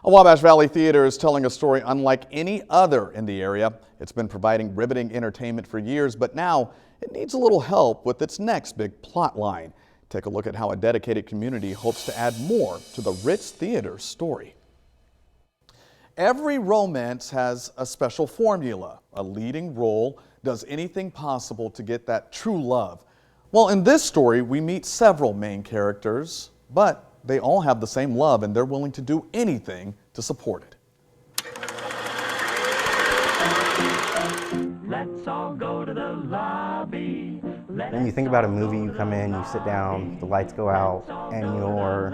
A Wabash Valley Theater is telling a story unlike any other in the area. It's been providing riveting entertainment for years, but now it needs a little help with its next big plot line. Take a look at how a dedicated community hopes to add more to the Ritz Theater's story. Every romance has a special formula. A leading role does anything possible to get that true love. Well, in this story, we meet several main characters, but they all have the same love and they're willing to do anything to support it. Let's all go to the lobby. When you think about a movie, you come in, you sit down, the lights go out, and you're,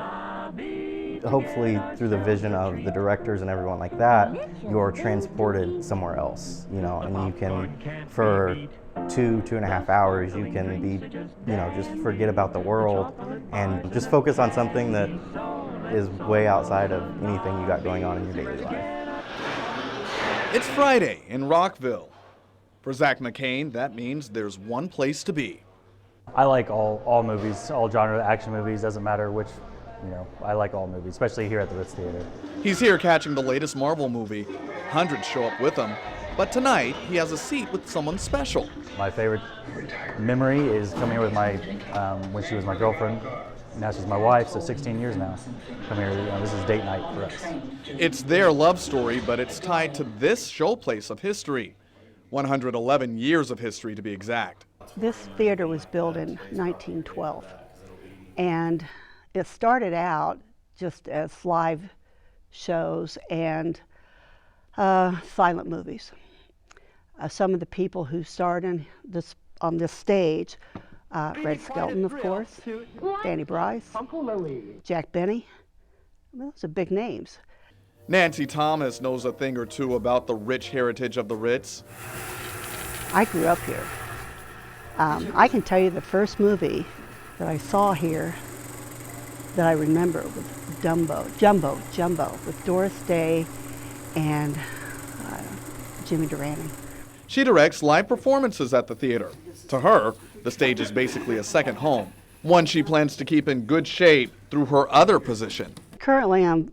hopefully through the vision of the directors and everyone like that, you're transported somewhere else, you know, and you can, for 2.5 hours, you can be, you know, just forget about the world and just focus on something that is way outside of anything you got going on in your daily life. It's Friday in Rockville. For Zach McCain, that means there's one place to be. I like all movies, all genre action movies, doesn't matter which, you know, I like all movies, especially here at the Ritz Theater. He's here catching the latest Marvel movie. Hundreds show up with him, but tonight he has a seat with someone special. My favorite memory is coming here with my, when she was my girlfriend. Now she's my wife, so 16 years now. Come here, this is date night for us. It's their love story, but it's tied to this showplace of history. 111 years of history to be exact. This theater was built in 1912, and it started out just as live shows and silent movies. Some of the people who starred on this stage, Red Skelton, of course, Danny Bryce, Jack Benny, those are big names. Nancy Thomas knows a thing or two about the rich heritage of the Ritz. I grew up here. I can tell you the first movie that I saw here that I remember was Jumbo, with Doris Day and Jimmy Durante. She directs live performances at the theater. To her, the stage is basically a second home, one she plans to keep in good shape through her other position. Currently, I'm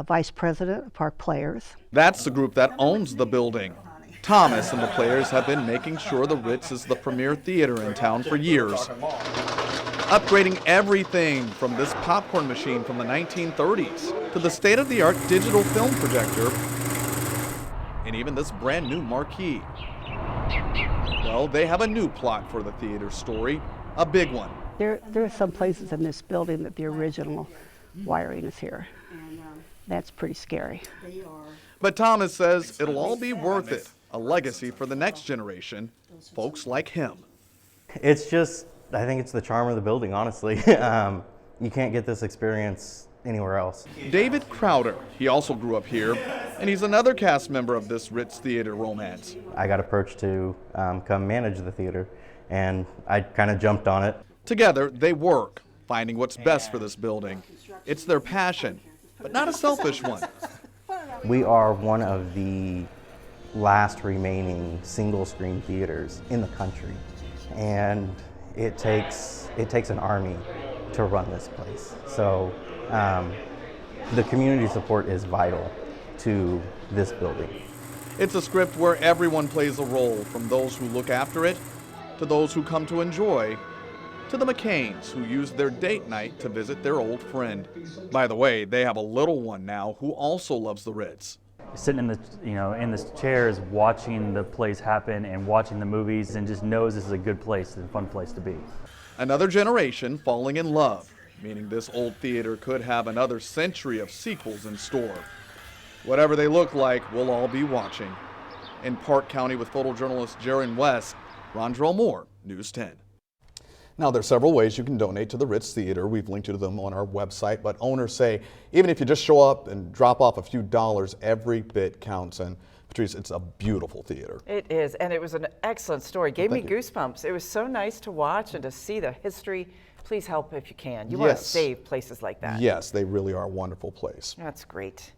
Vice President of Park Players. That's the group that owns the building. Thomas and the Players have been making sure the Ritz is the premier theater in town for years, upgrading everything from this popcorn machine from the 1930s to the state-of-the-art digital film projector and even this brand new marquee. Well, they have a new plot for the theater story, a big one. There are some places in this building that the original wiring is here. That's pretty scary. But Thomas says it'll all be worth it, a legacy for the next generation, folks like him. It's just, I think it's the charm of the building, honestly. You can't get this experience anywhere else. David Crowder, he also grew up here, and he's another cast member of this Ritz Theater romance. I got approached to come manage the theater, and I kind of jumped on it. Together, they work, finding what's best for this building. It's their passion, but not a selfish one. We are one of the last remaining single-screen theaters in the country, and it takes an army to run this place. So the community support is vital to this building. It's a script where everyone plays a role, from those who look after it, to those who come to enjoy, to the McCains, who use their date night to visit their old friend. By the way, they have a little one now who also loves the Ritz. Sitting in the, in the chairs, watching the plays happen and watching the movies, and just knows this is a good place and a fun place to be. Another generation falling in love, meaning this old theater could have another century of sequels in store. Whatever they look like, we'll all be watching. In Park County with photojournalist Jaron West, Rondrell Moore, News 10. Now, there are several ways you can donate to the Ritz Theater. We've linked to them on our website, but owners say even if you just show up and drop off a few dollars, every bit counts. And Patrice, it's a beautiful theater. It is, and it was an excellent story. Gave me goosebumps. It was so nice to watch and to see the history. Please help if you can. You want to save places like that. Yes, they really are a wonderful place. That's great.